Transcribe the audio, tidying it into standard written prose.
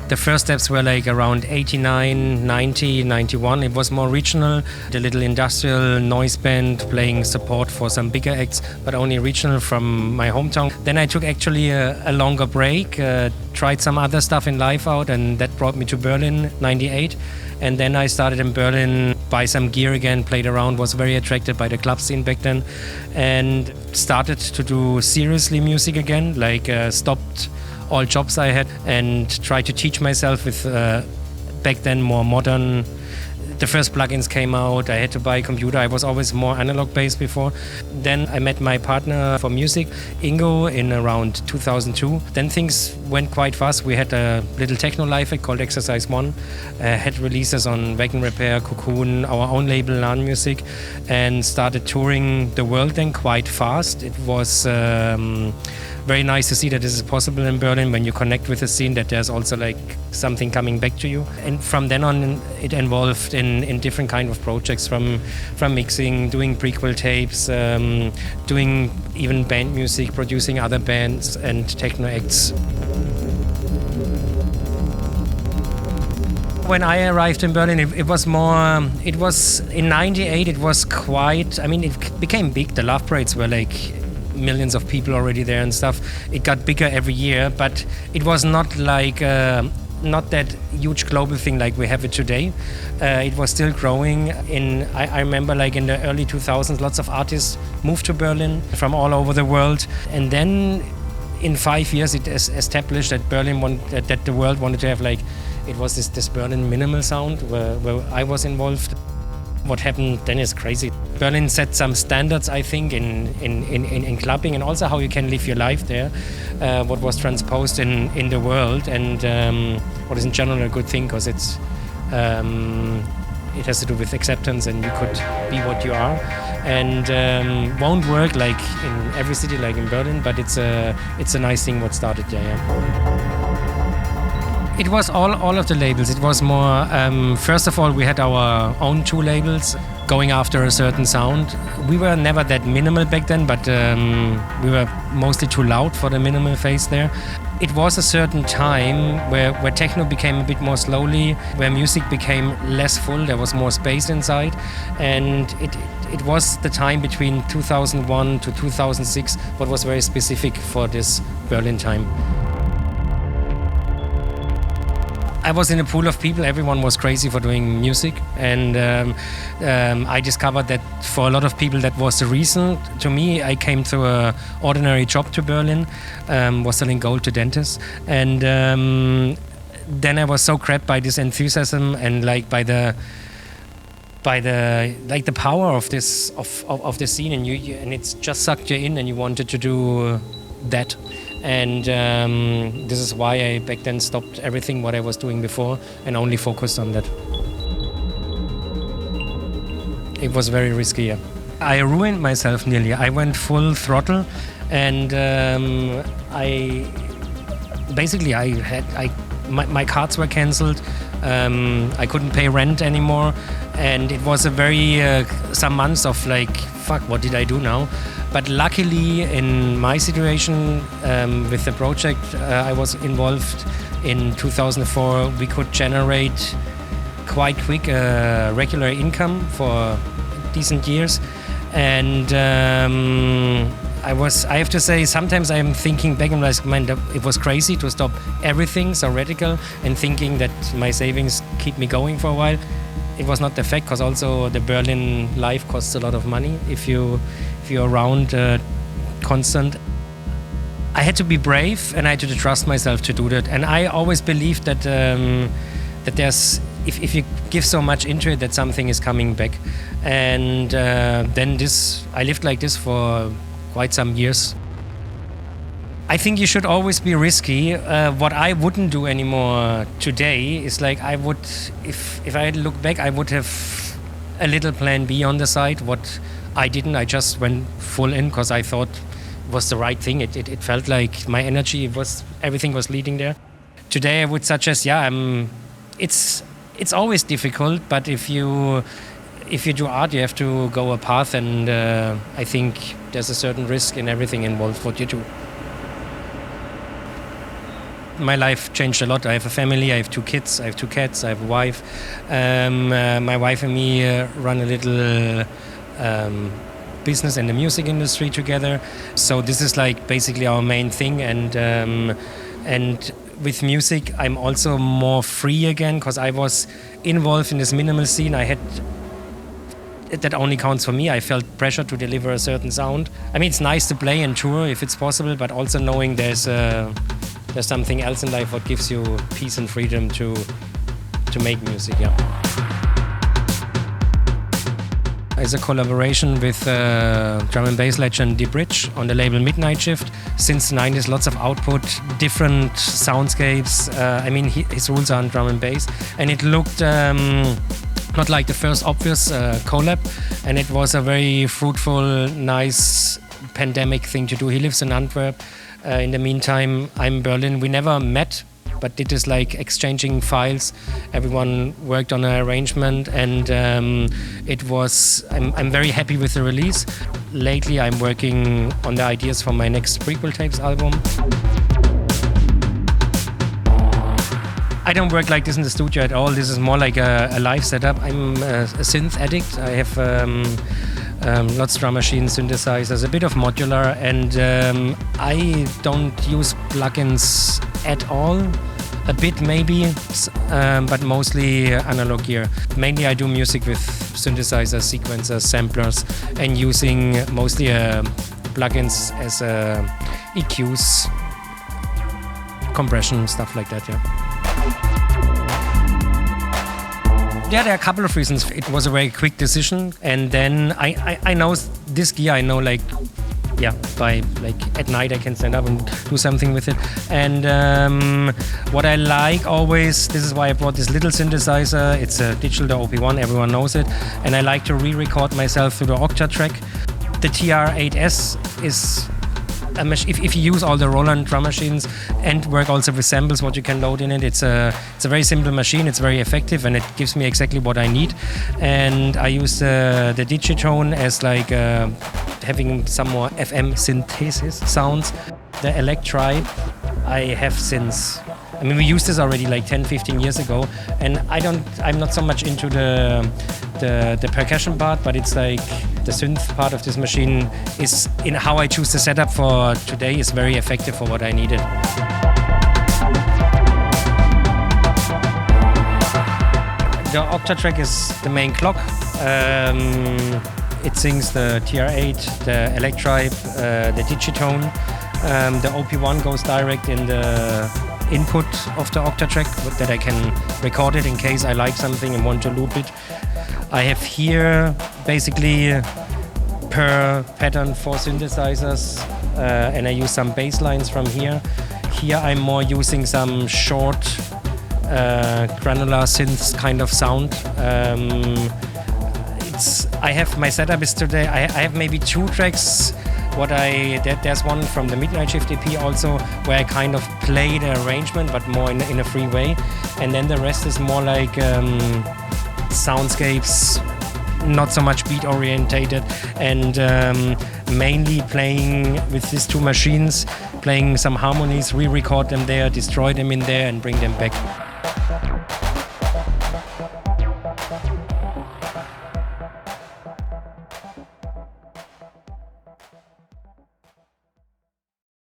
The first steps were like around 89, 90, 91. It was more regional, the little industrial noise band playing support for some bigger acts, but only regional from my hometown. Then I took actually a longer break, tried some other stuff in live out, and that brought me to Berlin, 98. And then I started in Berlin, buy some gear again, played around, was very attracted by the club scene back then, and started to do seriously music again, like stopped all jobs I had and tried to teach myself with back then more modern. The first plugins came out, I had to buy a computer. I was always more analog based before. Then I met my partner for music, Ingo, in around 2002. Then things went quite fast. We had a little techno live act called Exercise 1, had releases on Wagon Repair, Cocoon, our own label, LAN Music, and started touring the world then quite fast. It was very nice to see that this is possible in Berlin when you connect with the scene, that there's also like something coming back to you. And from then on, it involved in different kind of projects, from mixing, doing Prequel Tapes, doing even band music, producing other bands and techno acts. When I arrived in Berlin, it was in 98, it was quite, it became big. The Love Parades were like millions of people already there and stuff. It got bigger every year, but it was not like not that huge global thing like we have it today. It was still growing. I remember like in the early 2000s, lots of artists moved to Berlin from all over the world, and then in 5 years it established that that the world wanted to have like, it was this Berlin minimal sound where I was involved. What happened then is crazy. Berlin set some standards, I think, in clubbing and also how you can live your life there. What was transposed in the world, and what is in general a good thing, because it has to do with acceptance, and you could be what you are. And won't work like in every city like in Berlin, but it's a nice thing what started there. Yeah. It was all of the labels. It was more, first of all, we had our own 2 labels going after a certain sound. We were never that minimal back then, but we were mostly too loud for the minimal phase there. It was a certain time where techno became a bit more slowly, where music became less full, there was more space inside, and it was the time between 2001 to 2006 what was very specific for this Berlin time. I was in a pool of people, everyone was crazy for doing music, and I discovered that for a lot of people that was the reason. To me, I came through an ordinary job to Berlin, was selling gold to dentists, and then I was so grabbed by this enthusiasm and like by the power of this of the scene, and it's just sucked you in, and you wanted to do that. And this is why I back then stopped everything what I was doing before and only focused on that. It was very risky. Yeah. I ruined myself nearly. I went full throttle, and my cards were cancelled. I couldn't pay rent anymore, and it was a very some months of like, fuck, what did I do now? But luckily, in my situation with the project I was involved in 2004, we could generate quite quick regular income for decent years. And I have to say, sometimes I'm thinking back and like, man, it was crazy to stop everything so radical and thinking that my savings keep me going for a while. It was not the fact, because also the Berlin life costs a lot of money if you're around constant. I had to be brave, and I had to trust myself to do that. And I always believed that there's, if you give so much into it, that something is coming back. And then I lived like this for quite some years. I think you should always be risky. What I wouldn't do anymore today is like, I would, if I had to look back, I would have a little plan B on the side. What I didn't, I just went full in because I thought it was the right thing. It felt like my energy everything was leading there. Today I would suggest, it's always difficult, but if you do art, you have to go a path, and I think there's a certain risk in everything involved what you do. my life changed a lot. I have a family, I have 2 kids, I have 2 cats, I have a wife. My wife and me run a little business in the music industry together. So this is like basically our main thing. And with music, I'm also more free again because I was involved in this minimal scene. That only counts for me. I felt pressure to deliver a certain sound. I mean, it's nice to play and tour if it's possible, but also knowing there's something else in life what gives you peace and freedom to make music. Yeah. It's a collaboration with drum and bass legend The Bridge on the label Midnight Shift. Since the 90s, lots of output, different soundscapes. I mean, his rules are on drum and bass. And it looked not like the first obvious collab. And it was a very fruitful, nice pandemic thing to do. He lives in Antwerp. In the meantime, I'm in Berlin. We never met, but did this like exchanging files. Everyone worked on an arrangement, and I'm very happy with the release. Lately I'm working on the ideas for my next Prequel Tapes album. I don't work like this in the studio at all. This is more like a live setup. I'm a synth addict. I have lots of drum machines, synthesizers, a bit of modular, and I don't use plugins at all. A bit maybe, but mostly analog gear. Mainly I do music with synthesizers, sequencers, samplers, and using mostly plugins as EQs, compression, stuff like that, yeah. Yeah, there are a couple of reasons. It was a very quick decision, and then I know this gear. I know by at night I can stand up and do something with it. And what I like always, this is why I brought this little synthesizer. It's a digital, the OP1, everyone knows it. And I like to re-record myself through the Octa track. The TR-8S is if you use all the Roland drum machines and work also with samples, what you can load in it, it's a very simple machine. It's very effective, and it gives me exactly what I need. And I use the Digitone as like having some more FM synthesis sounds. The Electribe I have since, I mean, we used this already like 10-15 years ago, and I'm not so much into the percussion part, but it's like the synth part of this machine is in how I choose the setup for today is very effective for what I needed. The Octa track is the main clock. It sings the TR-8, the Electribe, the Digitone. The OP1 goes direct in the input of the Octa track that I can record it in case I like something and want to loop it. I have here basically per pattern 4 synthesizers, and I use some bass lines from here. Here I'm more using some short granular synths kind of sound. My setup is today, I have maybe 2 tracks. There's one from the Midnight Shift EP also where I kind of play the arrangement but more in a free way, and then the rest is more like soundscapes, not so much beat orientated, and mainly playing with these 2 machines, playing some harmonies, re-record them there, destroy them in there and bring them back.